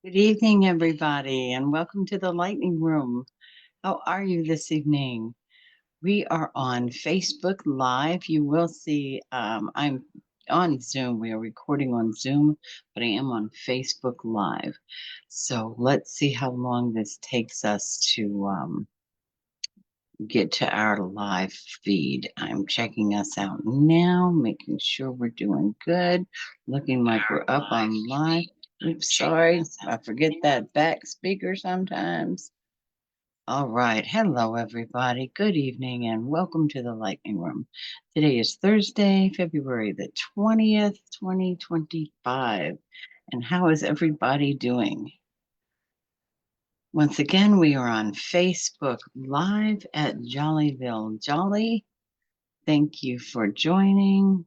Good evening, everybody, and welcome to the Lightning Room. How are you this evening? We are on Facebook Live. You will see I'm on Zoom. We are recording on Zoom, but I am on Facebook Live. So let's see how long this takes us to get to our live feed. I'm checking us out now, making sure we're doing good, looking like we're up on live. Oops, sorry. I forget that back speaker sometimes. All right. Hello, everybody. Good evening and welcome to the Lightning Room. Today is Thursday, February the 20th, 2025. And how is everybody doing? Once again, we are on Facebook Live at Jollyville Jolly. Thank you for joining.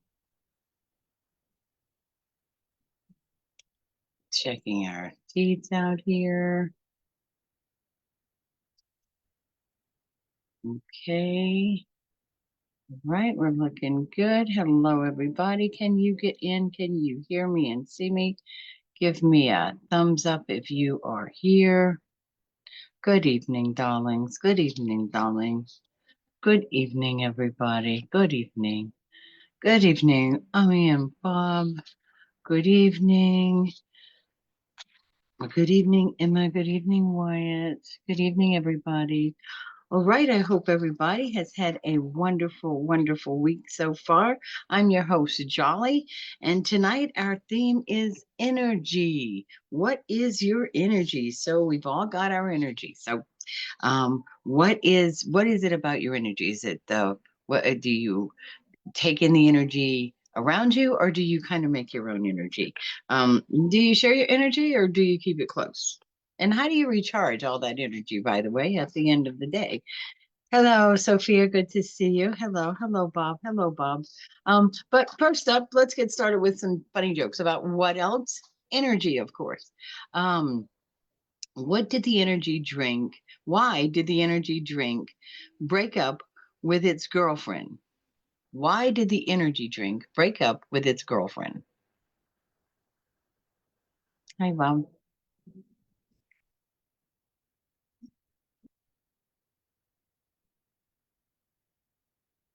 Checking our feeds out here. Okay. Right, we're looking good. Hello, everybody. Can you get in? Can you hear me and see me? Give me a thumbs up if you are here. Good evening, darlings. Good evening, darlings. Good evening, everybody. Good evening. Good evening, Ami and Bob. Good evening. Good evening, Emma. Good evening, Wyatt. Good evening, everybody. All right, I hope everybody has had a wonderful, wonderful week so far. I'm your host, Jolly, and tonight our theme is energy. What is your energy? So we've all got our energy. So what is it about your energy? Is it the what do you take in the energy around you, or do you kind of make your own energy? Do you share your energy or do you keep it close? And how do you recharge all that energy, by the way, at the end of the day? Hello, Sophia. Good to see you. Hello, hello, Bob. Hello, Bob. But first up, let's get started with some funny jokes about what else? Energy, of course. Um, what did the energy drink? Why did the energy drink break up with its girlfriend? Why did the energy drink break up with its girlfriend? Hi, Bob.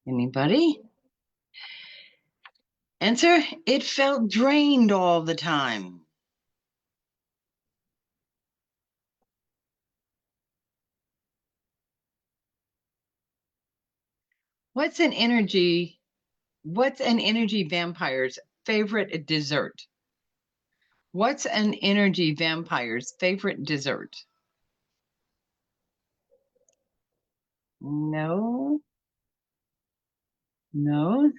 Anybody? Answer, it felt drained all the time. What's an energy What's an energy vampire's favorite dessert? What's an energy vampire's favorite dessert? No, no.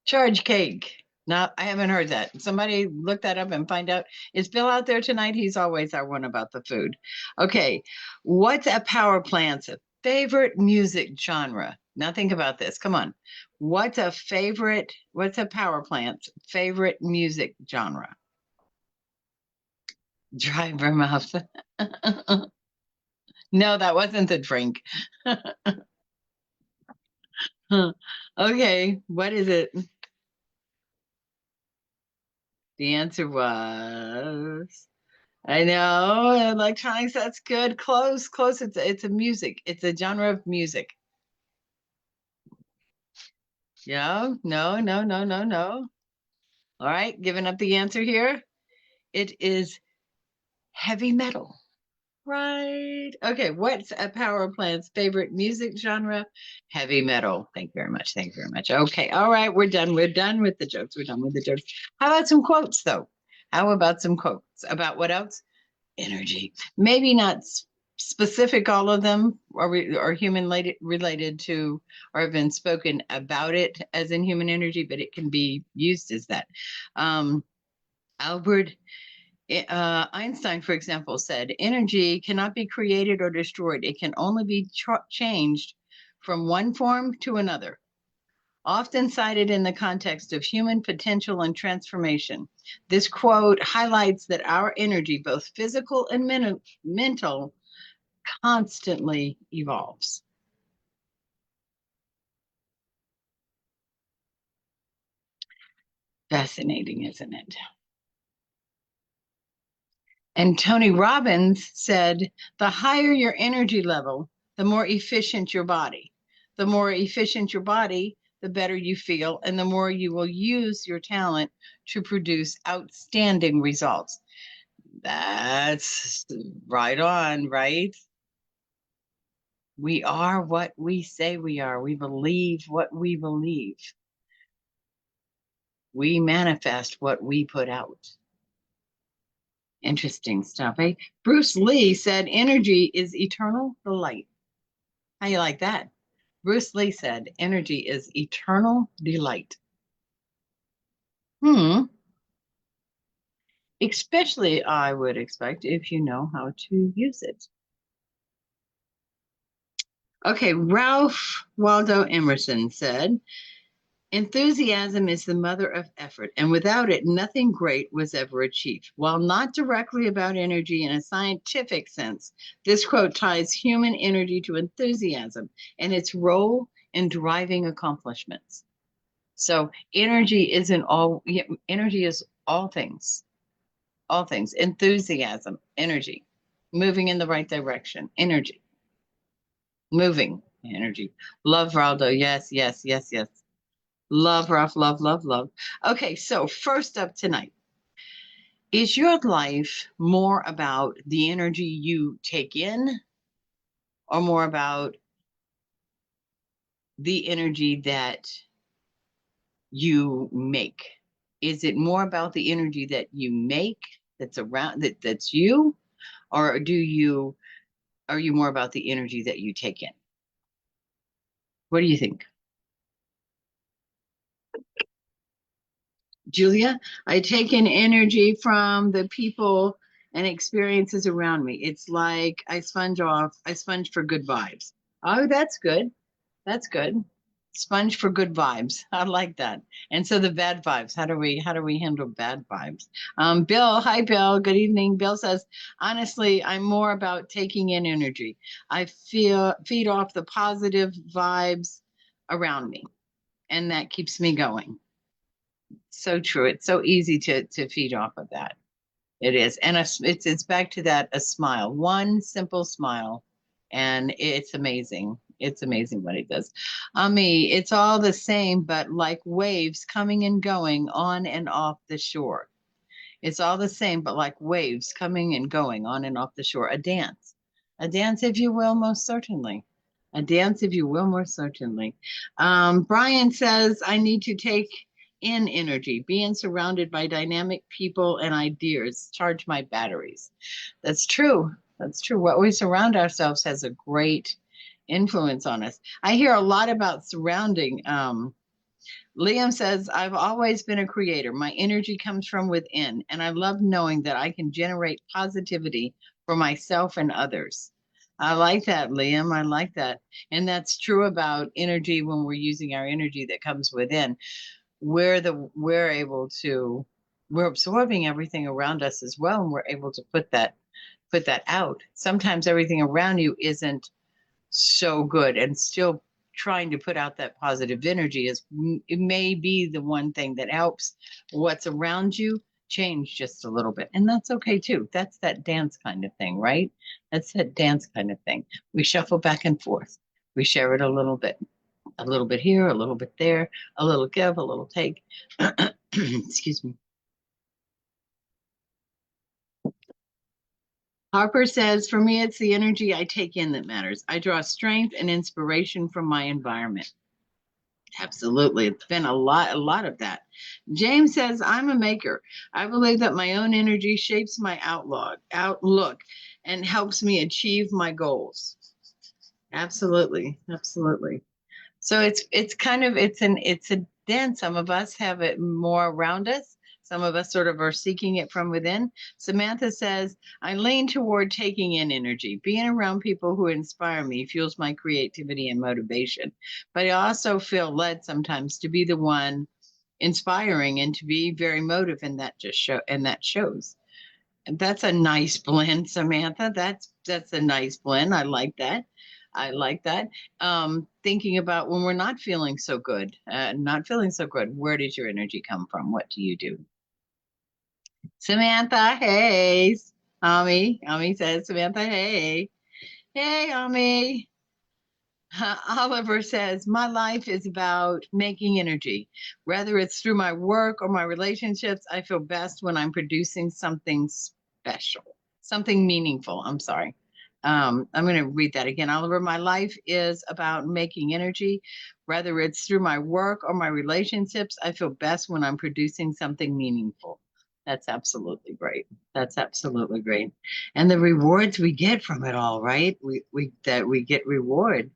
Charge cake. No, I haven't heard that. Somebody look that up and find out. Is Bill out there tonight? He's always our one about the food. Okay. What's a power plant's favorite music genre? Now think about this. Come on. What's a power plant's favorite music genre? Dry mouth. No, that wasn't the drink. Okay, what is it? The answer was, I know, electronics, that's good. Close, close. It's a music. It's a genre of music. Yeah, no, no, no, no, no. All right, giving up the answer here. It is heavy metal. Right. Okay, what's a power plant's favorite music genre? Heavy metal. Thank you very much. Thank you very much. Okay, all right, we're done. We're done with the jokes. We're done with the jokes. How about some quotes, though? How about some quotes about what else? Energy. Maybe not specific, all of them are human related to or have been spoken about it as in human energy, but it can be used as that. Albert Einstein, for example, said energy cannot be created or destroyed. It can only be changed from one form to another. Often cited in the context of human potential and transformation. This quote highlights that our energy, both physical and mental, constantly evolves. Fascinating, isn't it? And Tony Robbins said, the higher your energy level, the more efficient your body. The more efficient your body, the better you feel, and the more you will use your talent to produce outstanding results. That's right on, right? We are what we say we are. We believe what we believe. We manifest what we put out. Interesting stuff. Eh? Bruce Lee said, energy is eternal delight. How you like that? Bruce Lee said, energy is eternal delight. Especially, I would expect, if you know how to use it. Okay, Ralph Waldo Emerson said, enthusiasm is the mother of effort, and without it, nothing great was ever achieved. While not directly about energy in a scientific sense, this quote ties human energy to enthusiasm and its role in driving accomplishments. So energy isn't all, energy is all things, enthusiasm, energy, moving in the right direction, energy, moving energy. Love, Raldo. Yes, yes, yes, yes. Love, Ralph, love, love, love. Okay, so first up tonight, is your life more about the energy you take in or more about the energy that you make? Is it more about the energy that you make that's around that's you, or are you more about the energy that you take in? What do you think? Julia, I take in energy from the people and experiences around me. It's like I sponge for good vibes. Oh, that's good. That's good. Sponge for good vibes. I like that. And so the bad vibes, how do we handle bad vibes? Bill, hi Bill. Good evening. Bill says, honestly, I'm more about taking in energy. I feel feed off the positive vibes around me, and that keeps me going. So true. It's so easy to feed off of that. It is, and it's back to that, a smile, one simple smile, and it's amazing. It's amazing what it does. Ami, it's all the same, but like waves coming and going on and off the shore. It's all the same, but like waves coming and going on and off the shore. A dance, if you will, most certainly. A dance, if you will, most certainly. Brian says, I need to take in energy, being surrounded by dynamic people and ideas, charge my batteries. That's true. That's true. What we surround ourselves has a great influence on us. I hear a lot about surrounding. Liam says, I've always been a creator. My energy comes from within, and I love knowing that I can generate positivity for myself and others. I like that, Liam. I like that. And that's true about energy when we're using our energy that comes within. We're able to, we're absorbing everything around us as well, and we're able to put that out. Sometimes everything around you isn't so good, and still trying to put out that positive energy is, it may be the one thing that helps what's around you change just a little bit, and that's okay too. That's that dance kind of thing, right? That's that dance kind of thing. We shuffle back and forth, we share it a little bit here, a little bit there, a little give, a little take. Excuse me. Harper says, for me, it's the energy I take in that matters. I draw strength and inspiration from my environment. Absolutely. It's been a lot of that. James says, I'm a maker. I believe that my own energy shapes my outlook and helps me achieve my goals. Absolutely. Absolutely. So it's kind of it's a dance. Some of us have it more around us. Some of us sort of are seeking it from within. Samantha says, I lean toward taking in energy. Being around people who inspire me fuels my creativity and motivation. But I also feel led sometimes to be the one inspiring and to be very motive, and that shows. And that's a nice blend, Samantha. That's a nice blend. I like that. I like that. Thinking about when we're not feeling so good, where does your energy come from? What do you do? Samantha, hey. Ami says, Samantha, hey. Hey, Ami. Oliver says, my life is about making energy. Whether it's through my work or my relationships, I feel best when I'm producing something special, something meaningful. I'm sorry. I'm going to read that again. Oliver, my life is about making energy. Whether it's through my work or my relationships, I feel best when I'm producing something meaningful. That's absolutely great. That's absolutely great. And the rewards we get from it all, right? We get reward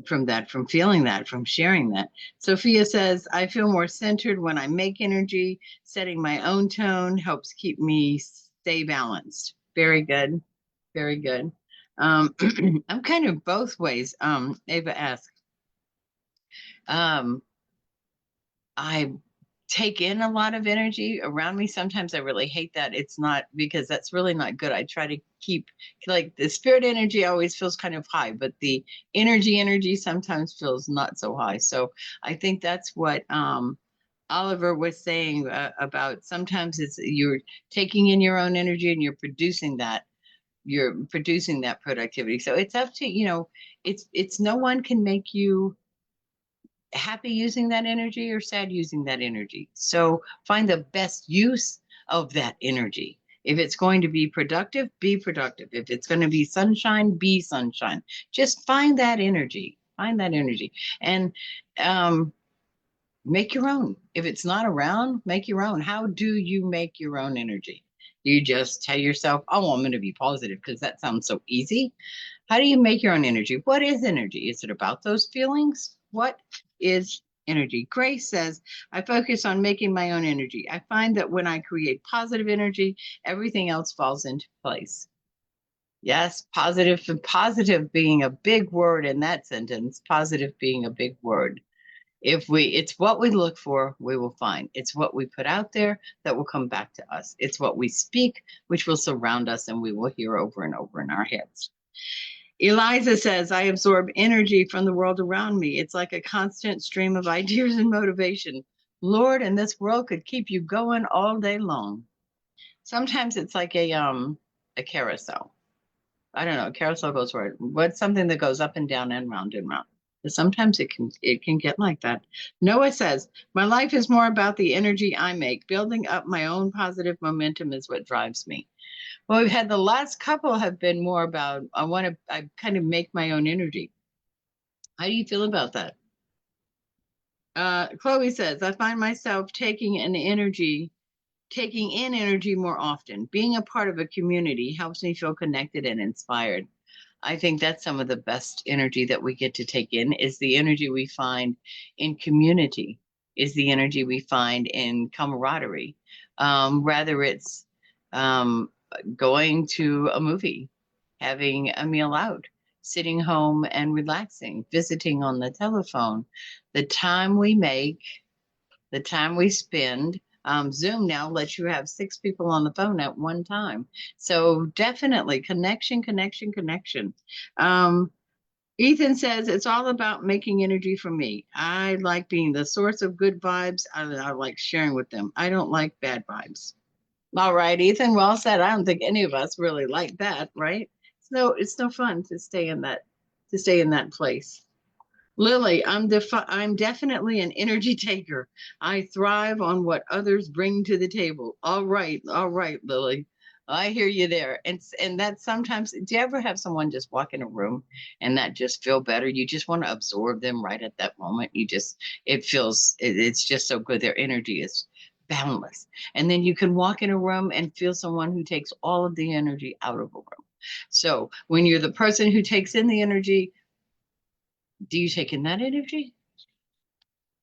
from that, from feeling that, from sharing that. Sophia says, I feel more centered when I make energy. Setting my own tone helps keep me stay balanced. Very good. Very good. I'm kind of both ways. Ava asked, um, I take in a lot of energy around me. Sometimes I really hate that. It's not because that's really not good. I try to keep like the spirit energy always feels kind of high, but the energy sometimes feels not so high. So I think that's what Oliver was saying about sometimes it's you're taking in your own energy and you're producing that productivity. So it's up to, it's no one can make you happy using that energy or sad using that energy. So find the best use of that energy. If it's going to be productive, be productive. If it's going to be sunshine, be sunshine. Just find that energy. Find that energy and make your own. If it's not around, make your own. How do you make your own energy? You just tell yourself, oh, I'm going to be positive because that sounds so easy. How do you make your own energy? What is energy? Is it about those feelings? What is energy? Grace says, I focus on making my own energy. I find that when I create positive energy, everything else falls into place. Yes, positive, and positive being a big word in that sentence, positive being a big word. It's what we look for, we will find. It's what we put out there that will come back to us. It's what we speak, which will surround us and we will hear over and over in our heads. Eliza says, I absorb energy from the world around me. It's like a constant stream of ideas and motivation. Lord, and this world could keep you going all day long. Sometimes it's like a carousel. I don't know, carousel goes where what's something that goes up and down and round and round. But sometimes it can get like that. Noah says, my life is more about the energy I make. Building up my own positive momentum is what drives me. Well, we've had the last couple have been more about I kind of make my own energy. How do you feel about that? Chloe says, I find myself taking in energy more often. Being a part of a community helps me feel connected and inspired. I think that's some of the best energy that we get to take in is the energy we find in community, is the energy we find in camaraderie. Rather it's um, going to a movie, having a meal out, sitting home and relaxing, visiting on the telephone. The time we make, the time we spend. Zoom now lets you have 6 people on the phone at one time. So definitely connection, connection, connection. Um, Ethan says it's all about making energy for me. I like being the source of good vibes. I like sharing with them. I don't like bad vibes. All right, Ethan, well said. I don't think any of us really like that, right? So it's no fun to stay in that place. Lily, I'm definitely an energy taker. I thrive on what others bring to the table. All right, Lily. I hear you there. And that sometimes, do you ever have someone just walk in a room and that just feel better? You just want to absorb them right at that moment. It's just so good. Their energy is boundless. And then you can walk in a room and feel someone who takes all of the energy out of a room. So when you're the person who takes in the energy, do you take in that energy?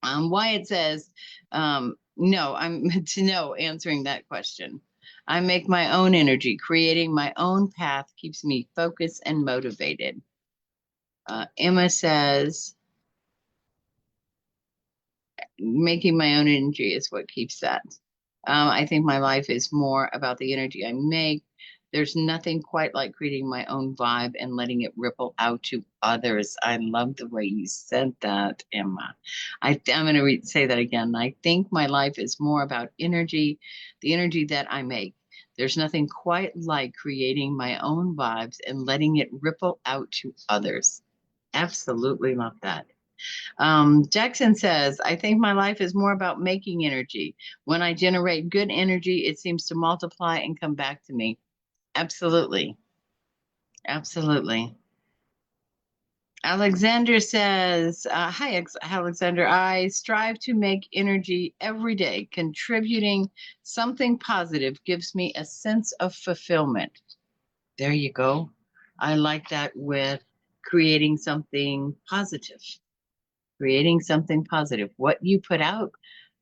Wyatt says, no, I'm to know answering that question. I make my own energy. Creating my own path keeps me focused and motivated. Emma says, making my own energy is what keeps that. I think my life is more about the energy I make. There's nothing quite like creating my own vibe and letting it ripple out to others. I love the way you said that, Emma. I'm going to say that again. I think my life is more about energy, the energy that I make. There's nothing quite like creating my own vibes and letting it ripple out to others. Absolutely love that. Jackson says, I think my life is more about making energy. When I generate good energy, it seems to multiply and come back to me. Absolutely. Absolutely. Alexander says, Hi, Alexander. I strive to make energy every day. Contributing something positive gives me a sense of fulfillment. There you go. I like that with creating something positive. Creating something positive. What you put out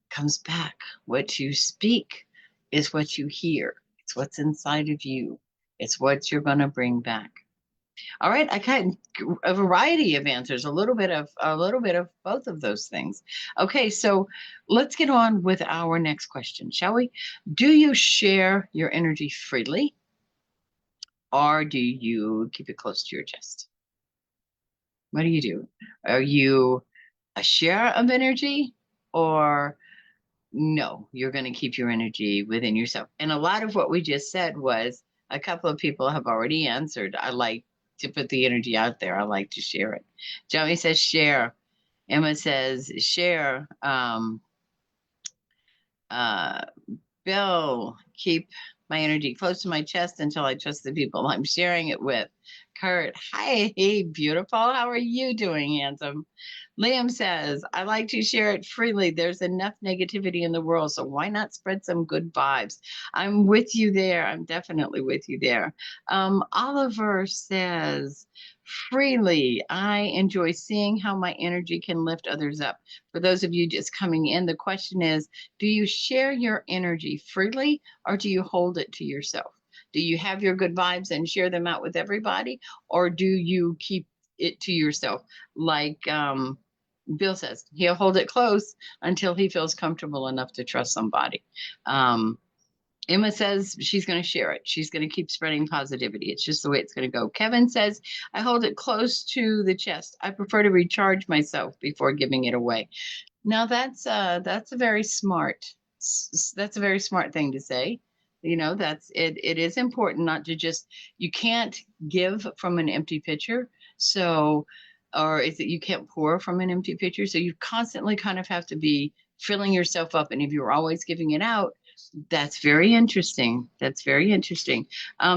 comes back. What you speak is what you hear. It's what's inside of you. It's what you're going to bring back. All right, I got a variety of answers, a little bit of both of those things. Okay, so let's get on with our next question, shall we? Do you share your energy freely, or do you keep it close to your chest? What do you do? Are you a share of energy, or no, you're going to keep your energy within yourself? And a lot of what we just said was a couple of people have already answered. I like to put the energy out there. I like to share it. Joey says share. Emma says share. Uh, Bill, keep my energy close to my chest until I trust the people I'm sharing it with. Kurt, hi, hey, beautiful. How are you doing, handsome? Liam says, I like to share it freely. There's enough negativity in the world, so why not spread some good vibes? I'm with you there. I'm definitely with you there. Oliver says, freely, I enjoy seeing how my energy can lift others up. For those of you just coming in, the question is, do you share your energy freely, or do you hold it to yourself? Do you have your good vibes and share them out with everybody, or do you keep it to yourself? Like Bill says, he'll hold it close until he feels comfortable enough to trust somebody. Um, Emma says she's going to share it. She's going to keep spreading positivity. It's just the way it's going to go. Kevin says, I hold it close to the chest. I prefer to recharge myself before giving it away. Now that's a very smart that's a very smart thing to say. You know, that's it. It is important not to just, you can't give from an empty pitcher. So, or is it you can't pour from an empty pitcher? So you constantly kind of have to be filling yourself up. And if you're always giving it out, that's very interesting. That's very interesting.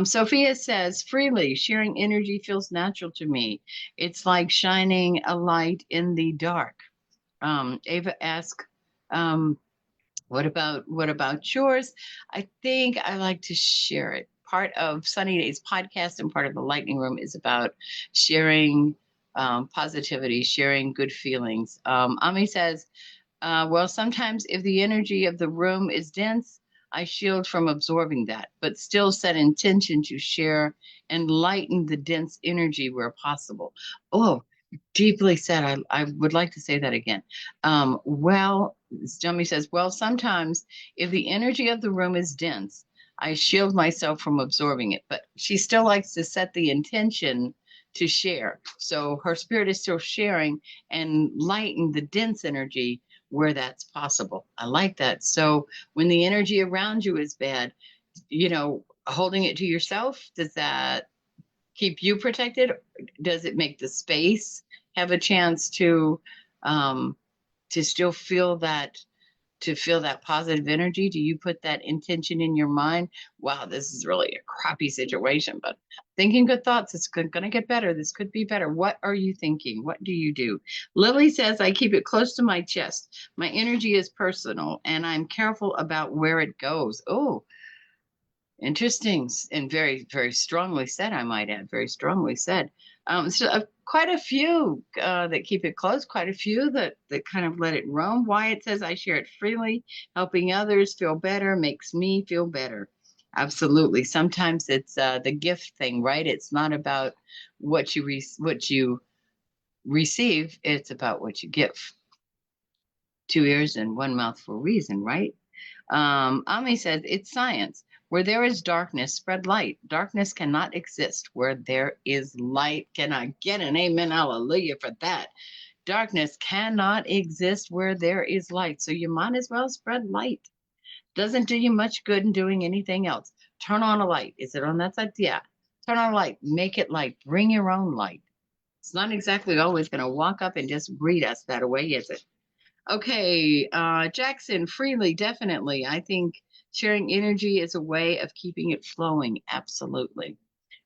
Sophia says, freely sharing energy feels natural to me. It's like shining a light in the dark. Ava asked, um, what about yours? I think I like to share it. Part of Sunny Day's podcast and part of the Lightning Room is about sharing positivity, sharing good feelings. Ami says, well, sometimes if the energy of the room is dense, I shield from absorbing that, but still set intention to share and lighten the dense energy where possible. Oh, deeply said. I would like to say that again. Well, Jummy says, well, sometimes if the energy of the room is dense, I shield myself from absorbing it, but she still likes to set the intention to share. So her spirit is still sharing and lighten the dense energy where that's possible. I like that. So when the energy around you is bad, holding it to yourself, does that keep you protected? Does it make the space have a chance um, to still feel that positive energy? Do you put that intention in your mind? Wow, this is really a crappy situation, but thinking good thoughts, it's going to get better. This could be better. What are you thinking? What do you do? Lily says, I keep it close to my chest. My energy is personal and I'm careful about where it goes. Oh, interesting and very, very strongly said, I might add, very strongly said. Quite a few that keep it close, quite a few that kind of let it roam. Wyatt says, I share it freely. Helping others feel better makes me feel better. Absolutely. Sometimes it's the gift thing, right? It's not about what you receive, it's about what you give. Two ears and one mouth for a reason, right? Ami says, it's science. Where there is darkness, spread light. Darkness cannot exist where there is light. Can I get an amen? Hallelujah for that. Darkness cannot exist where there is light. So you might as well spread light. Doesn't do you much good in doing anything else. Turn on a light. Is it on that side? Yeah. Turn on a light. Make it light. Bring your own light. It's not exactly always going to walk up and just greet us that way, is it? Okay, Jackson, freely, definitely. I think sharing energy is a way of keeping it flowing. Absolutely.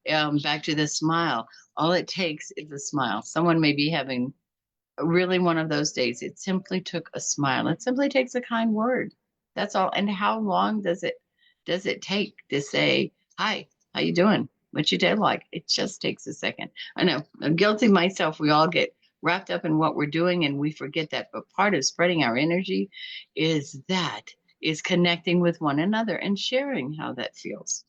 Back to the smile. All it takes is a smile. Someone may be having really one of those days. It simply took a smile. It simply takes a kind word. That's all. And how long does it take to say, hi, how you doing? What's your day like? It just takes a second. I know I'm guilty myself. We all get wrapped up in what we're doing and we forget that. But part of spreading our energy is connecting with one another and sharing how that feels.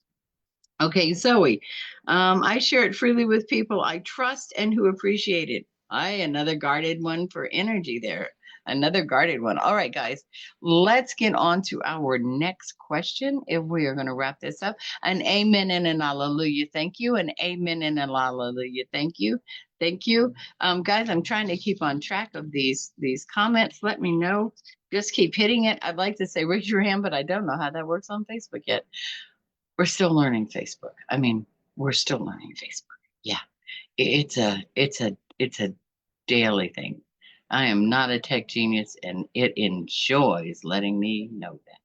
Okay, Zoe, I share it freely with people I trust and who appreciate it. Another guarded one for energy there. Another guarded one. All right, guys, let's get on to our next question if we are going to wrap this up. An amen and an hallelujah. Thank you. An amen and an hallelujah. Thank you. Thank you. Guys, I'm trying to keep on track of these comments. Let me know. Just keep hitting it. I'd like to say raise your hand, but I don't know how that works on Facebook yet. We're still learning Facebook. I mean, we're still learning Facebook. Yeah, it's a daily thing. I am not a tech genius, and it enjoys letting me know that.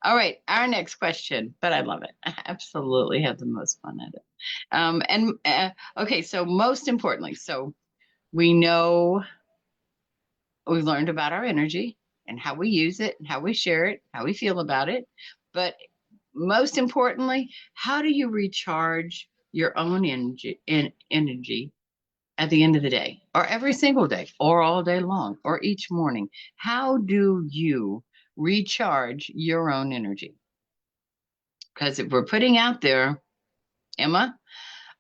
All right, our next question, but I love it. I absolutely have the most fun at it. Okay, so most importantly, so we know we've learned about our energy and how we use it, and how we share it, how we feel about it, but most importantly, how do you recharge your own energy at the end of the day, or every single day, or all day long, or each morning? How do you recharge your own energy? Because if we're putting out there, Emma,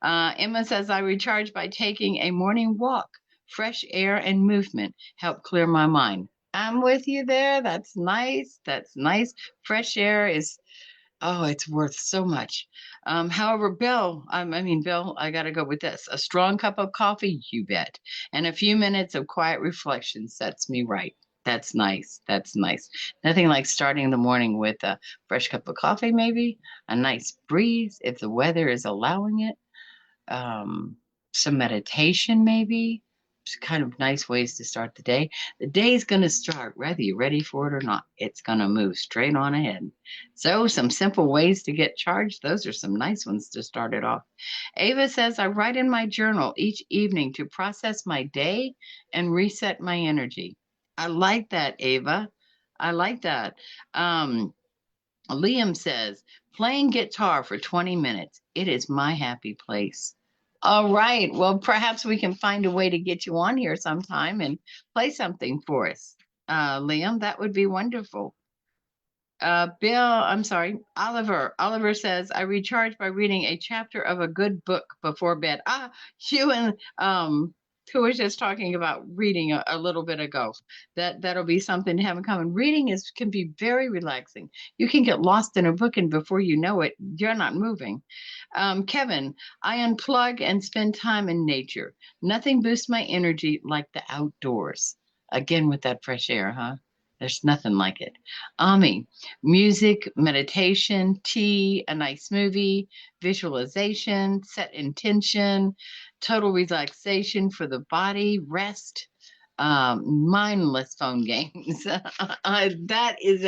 Emma says, I recharge by taking a morning walk. Fresh air and movement help clear my mind. I'm with you there. That's nice. That's nice. Fresh air is, oh, it's worth so much. However, Bill, Bill, I got to go with this. A strong cup of coffee, you bet. And a few minutes of quiet reflection sets me right. That's nice. That's nice. Nothing like starting the morning with a fresh cup of coffee, maybe a nice breeze if the weather is allowing it. Um, some meditation, maybe. Just kind of nice ways to start the day. The day is going to start whether you're ready for it or not. It's going to move straight on ahead. So, some simple ways to get charged. Those are some nice ones to start it off. Ava says, I write in my journal each evening to process my day and reset my energy. I like that, Ava. I like that. Um, Liam says, playing guitar for 20 minutes. It is my happy place. All right. Well, perhaps we can find a way to get you on here sometime and play something for us. Liam, that would be wonderful. Bill, I'm sorry, Oliver. Oliver says, I recharge by reading a chapter of a good book before bed. You and who was just talking about reading a little bit ago. That'll be something to have in common. Reading can be very relaxing. You can get lost in a book, and before you know it, you're not moving. Kevin, I unplug and spend time in nature. Nothing boosts my energy like the outdoors. Again, with that fresh air, huh? There's nothing like it. Ami, music, meditation, tea, a nice movie, visualization, set intention, total relaxation for the body, rest, mindless phone games. That is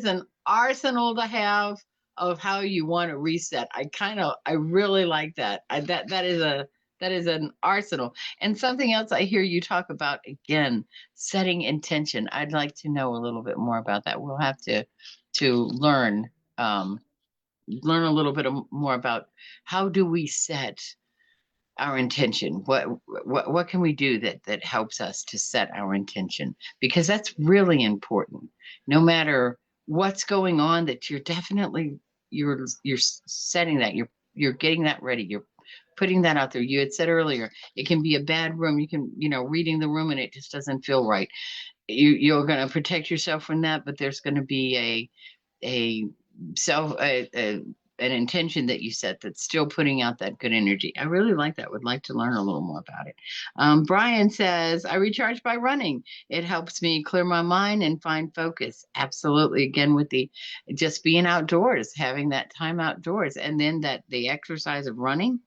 an arsenal to have of how you want to reset. I really like that. That is an arsenal. And something else I hear you talk about again, setting intention. I'd like to know a little bit more about that. We'll have to um, learn a little bit more about how do we set our intention. What can we do that helps us to set our intention? Because that's really important. No matter what's going on, that you're setting that, you're getting that ready, you're putting that out there. You had said earlier, it can be a bad room. You can, reading the room and it just doesn't feel right. You're going to protect yourself from that, but there's going to be a self an intention that you set that's still putting out that good energy. I really like that. Would like to learn a little more about it. Brian says, I recharge by running. It helps me clear my mind and find focus. Absolutely. Again, with the just being outdoors, having that time outdoors, and then the exercise of running.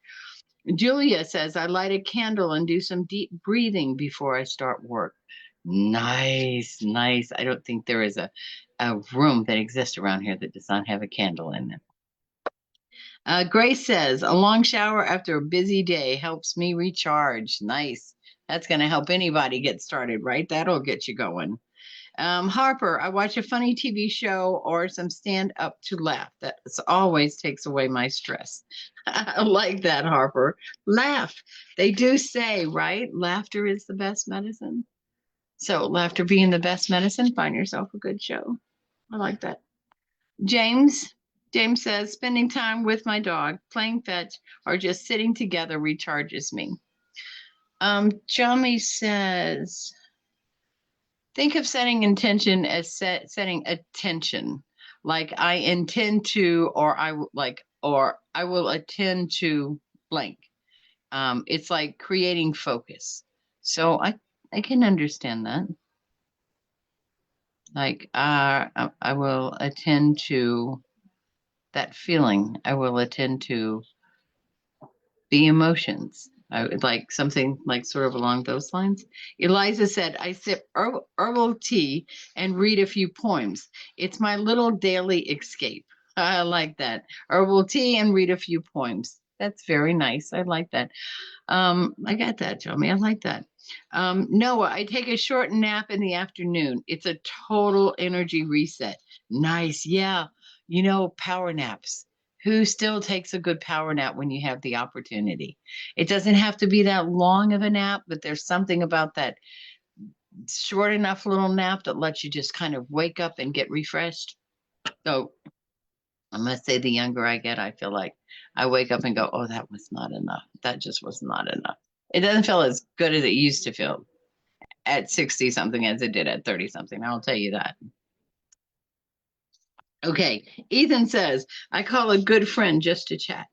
Julia says, I light a candle and do some deep breathing before I start work. Nice, nice. I don't think there is a room that exists around here that does not have a candle in it. Grace says, a long shower after a busy day helps me recharge. Nice. That's going to help anybody get started, right? That'll get you going. Harper, I watch a funny TV show or some stand up to laugh. That always takes away my stress. I like that, Harper. Laugh. They do say, right? Laughter is the best medicine. So, laughter being the best medicine, find yourself a good show. I like that. James. James says, spending time with my dog, playing fetch, or just sitting together recharges me. Jami says, think of setting intention as setting attention, like I intend to, or I will attend to blank. It's like creating focus. So I can understand that. Like I will attend to that feeling. I will attend to the emotions. I would like something like sort of along those lines. Eliza said, I sip herbal tea and read a few poems. It's my little daily escape. I like that. Herbal tea and read a few poems. That's very nice. I like that. I got that, Joey. I like that. Noah, I take a short nap in the afternoon. It's a total energy reset. Nice. Yeah. Power naps. Who still takes a good power nap when you have the opportunity? It doesn't have to be that long of a nap, but there's something about that short enough little nap that lets you just kind of wake up and get refreshed. So I must say, the younger I get, I feel like I wake up and go, oh, that was not enough. That just was not enough. It doesn't feel as good as it used to feel at 60 something as it did at 30 something. I'll tell you that. Okay. Ethan says, I call a good friend just to chat.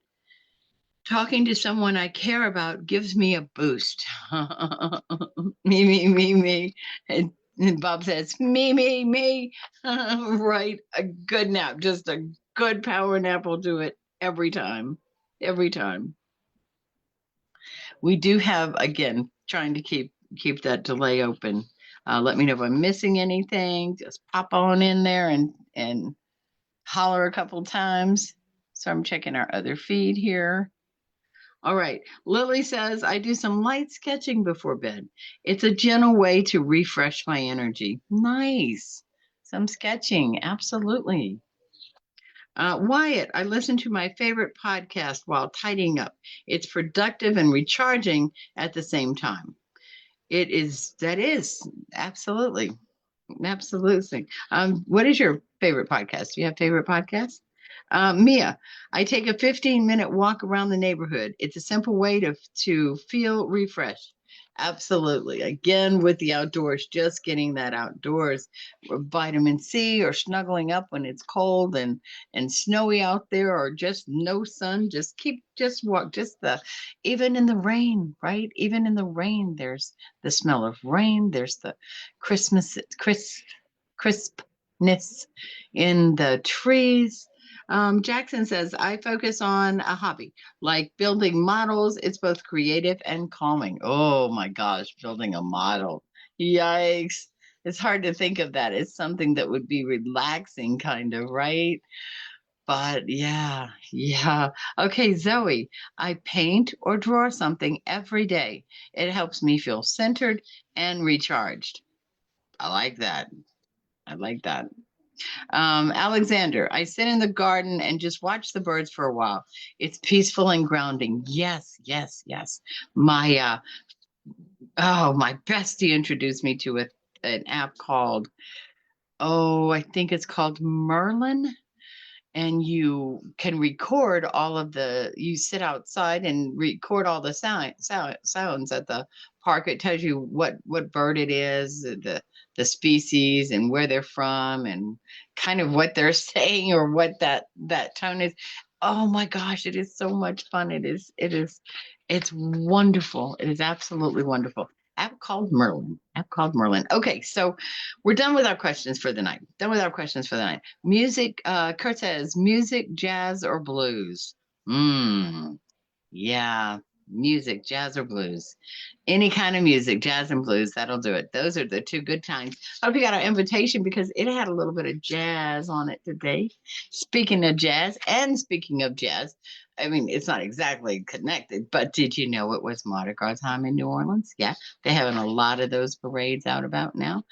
Talking to someone I care about gives me a boost. Me. And Bob says, me. Right. A good nap, just a good power nap will do it every time. Every time. We do have, again, trying to keep that delay open. Let me know if I'm missing anything. Just pop on in there and holler a couple times. So I'm checking our other feed here. All right. Lily says, I do some light sketching before bed. It's a gentle way to refresh my energy. Nice. Some sketching. Absolutely. Wyatt, I listen to my favorite podcast while tidying up. It's productive and recharging at the same time. That is absolutely. Absolutely. What is your favorite podcast? Do you have favorite podcasts? Mia, I take a 15-minute walk around the neighborhood. It's a simple way to feel refreshed. Absolutely. Again, with the outdoors, just getting that outdoors, or vitamin C, or snuggling up when it's cold and snowy out there, or just no sun. Just walk. Even in the rain, right? Even in the rain, there's the smell of rain. There's the crispness in the trees. Jackson says, I focus on a hobby like building models. It's both creative and calming. Oh my gosh, building a model. Yikes. It's hard to think of that as something that would be relaxing, kind of, right? But yeah. Okay, Zoe, I paint or draw something every day. It helps me feel centered and recharged. I like that. I like that. Alexander, I sit in the garden and just watch the birds for a while. It's peaceful and grounding. Yes. My my bestie introduced me to an app called, I think it's called Merlin. And you can record you sit outside and record all the sounds at the park. It tells you what bird it is, the species and where they're from and kind of what they're saying or what that tone is. Oh my gosh, it is so much fun. It's wonderful. It is absolutely wonderful. App called Merlin. App called Merlin. Okay, so we're done with our questions for the night. Done with our questions for the night. Music, Kurt says, music, jazz, or blues? Yeah, music, jazz or blues. Any kind of music, jazz and blues, that'll do it. Those are the two good times. I hope you got our invitation because it had a little bit of jazz on it today. Speaking of jazz, and speaking of jazz, I mean, it's not exactly connected, but did you know it was Mardi Gras time in New Orleans? Yeah, they're having a lot of those parades out about now.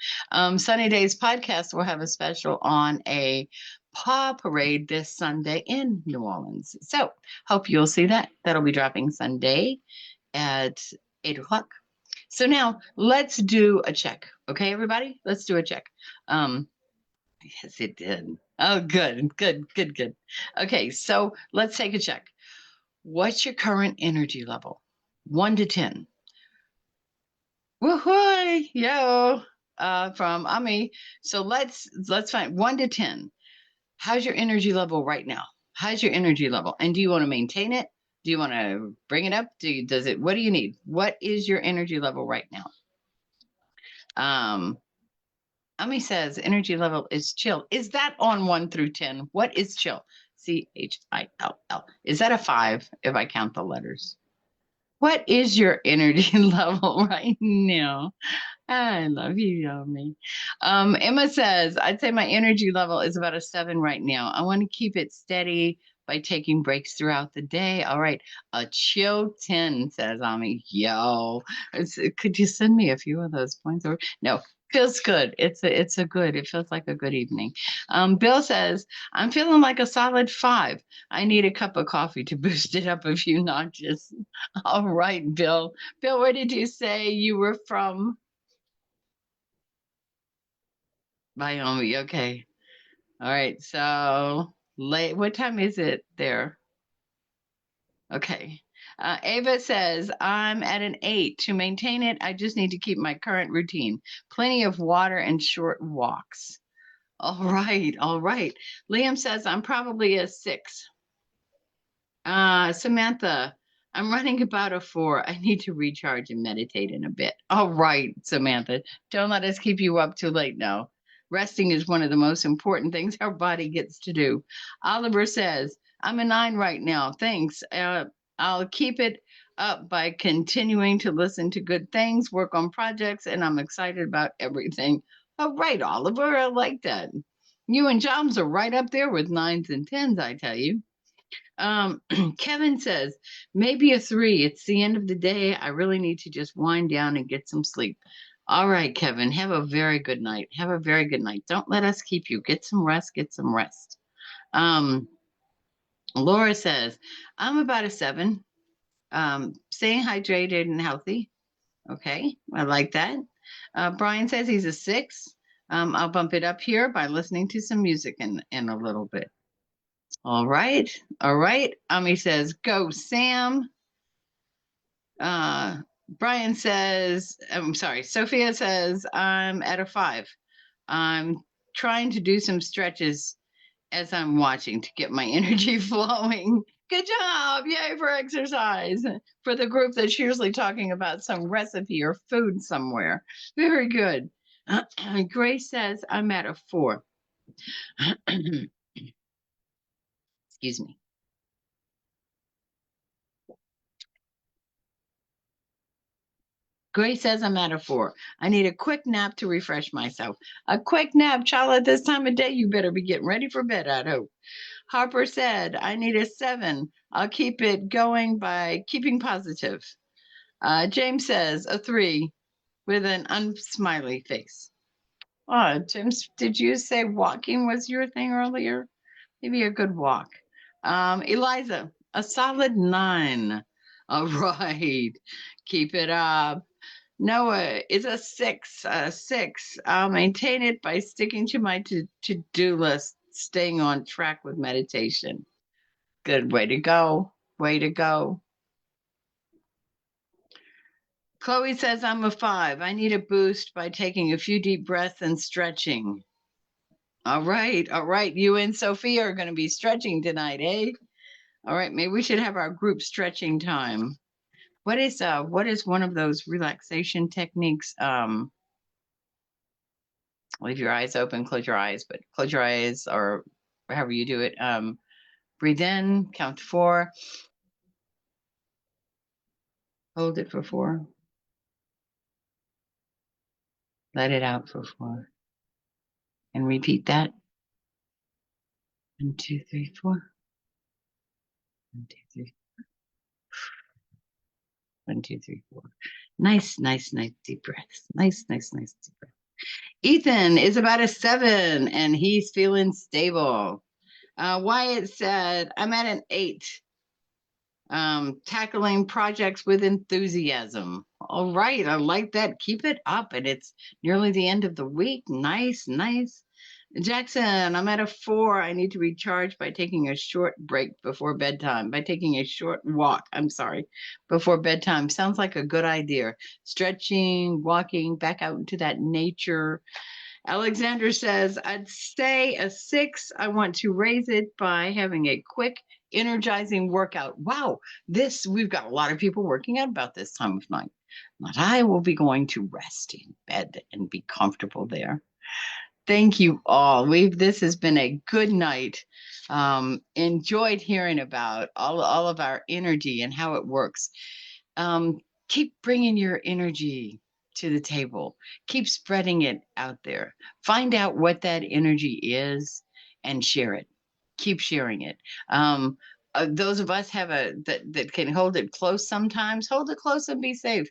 Sunny Days podcast will have a special on a paw parade this Sunday in New Orleans. So hope you'll see that. That'll be dropping Sunday at 8 o'clock. So now let's do a check. Okay, everybody, let's do a check. Yes, it did. Oh, good, good, good, good. Okay, so let's take a check. What's your current energy level? 1 to 10. Woohoo! Yo, from Ami. So let's find 1 to 10. How's your energy level right now? How's your energy level? And do you want to maintain it? Do you want to bring it up? What do you need? What is your energy level right now? Ami says energy level is chill. Is that on 1 through 10? What is chill? CHILL. Is that a 5 if I count the letters? What is your energy level right now? I love you, Yomi. Emma says, I'd say my energy level is about a 7 right now. I want to keep it steady by taking breaks throughout the day. All right. A chill 10, says Ami. Yo, could you send me a few of those points? Or no, feels good. It feels like a good evening. Bill says, I'm feeling like a solid 5. I need a cup of coffee to boost it up a few notches. All right, Bill. Bill, where did you say you were from? Wyoming. Okay. All right. So late. What time is it there? Okay. Ava says, I'm at an 8. To maintain it, I just need to keep my current routine. Plenty of water and short walks. All right. All right. Liam says, I'm probably a 6. Samantha, I'm running about a 4. I need to recharge and meditate in a bit. All right, Samantha. Don't let us keep you up too late now. Resting is one of the most important things our body gets to do. Oliver says, I'm a 9 right now. Thanks. I'll keep it up by continuing to listen to good things, work on projects, and I'm excited about everything. All right, Oliver, I like that. You and Joms are right up there with 9s and 10s, I tell you. Kevin says, maybe a 3. It's the end of the day. I really need to just wind down and get some sleep. All right, Kevin, have a very good night. Have a very good night. Don't let us keep you. Get some rest. Get some rest. Um, Laura says, I'm about a 7. Staying hydrated and healthy. Okay, I like that. Brian says he's a 6. I'll bump it up here by listening to some music in a little bit. All right. All right. Ami says, go, Sam. Brian says, I'm sorry, Sophia says, I'm at a 5. I'm trying to do some stretches as I'm watching to get my energy flowing. Good job. Yay for exercise. For the group that's usually talking about some recipe or food somewhere. Very good. Grace says, I'm at a 4. Excuse me. Grace says I'm at a 4. I need a quick nap to refresh myself. A quick nap, child, at this time of day, you better be getting ready for bed, I'd hope. Harper said, I need a 7. I'll keep it going by keeping positive. James says a 3 with an unsmiley face. Oh, James, did you say walking was your thing earlier? Maybe a good walk. Eliza, a solid 9. All right. Keep it up. Noah is a 6. A 6. I'll maintain it by sticking to my to-do list, staying on track with meditation. Good way to go. Way to go. Chloe says I'm a 5. I need a boost by taking a few deep breaths and stretching. All right. All right. You and Sophia are going to be stretching tonight, eh? All right, maybe we should have our group stretching time. What is one of those relaxation techniques? Leave your eyes open, close your eyes, but close your eyes or however you do it. Breathe in, count to 4, hold it for 4, let it out for 4, and repeat that. 1, 2, 3, 4. 1, 2, 3. 1, 2, 3, 4. Nice, nice, nice deep breaths. Nice, nice, nice deep breath. Ethan is about a 7 and he's feeling stable. Wyatt said, I'm at an 8. Tackling projects with enthusiasm. All right, I like that. Keep it up. And it's nearly the end of the week. Nice, nice. Jackson, I'm at a 4. I need to recharge by taking a short break before bedtime, by taking a short walk, I'm sorry, before bedtime. Sounds like a good idea. Stretching, walking back out into that nature. Alexander says, I'd say a 6. I want to raise it by having a quick, energizing workout. Wow, we've got a lot of people working out about this time of night. But I will be going to rest in bed and be comfortable there. Thank you all. This has been a good night. Enjoyed hearing about all of our energy and how it works. Um, keep bringing your energy to the table. Keep spreading it out there. Find out what that energy is and share it. Keep sharing it. Those of us that can hold it close sometimes, hold it close and be safe.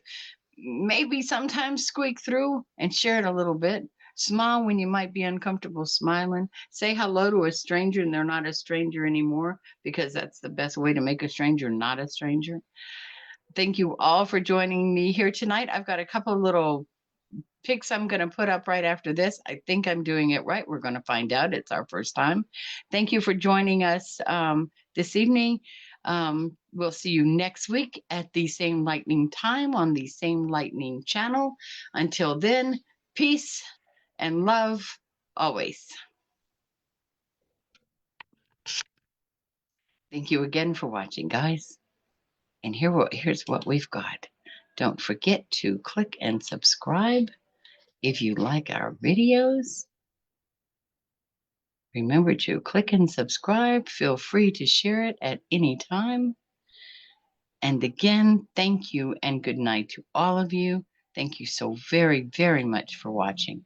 Maybe sometimes squeak through and share it a little bit. Smile when you might be uncomfortable smiling. Say hello to a stranger and they're not a stranger anymore, because that's the best way to make a stranger not a stranger. Thank you all for joining me here tonight. I've got a couple little pics I'm going to put up right after this. I think I'm doing it right. We're going to find out. It's our first time. Thank you for joining us this evening. We'll see you next week at the same lightning time on the same lightning channel. Until then, peace and love always. Thank you again for watching, guys. And here's what we've got. Don't forget to click and subscribe if you like our videos. Remember to click and subscribe. Feel free to share it at any time. And again, thank you and good night to all of you. Thank you so very, very much for watching.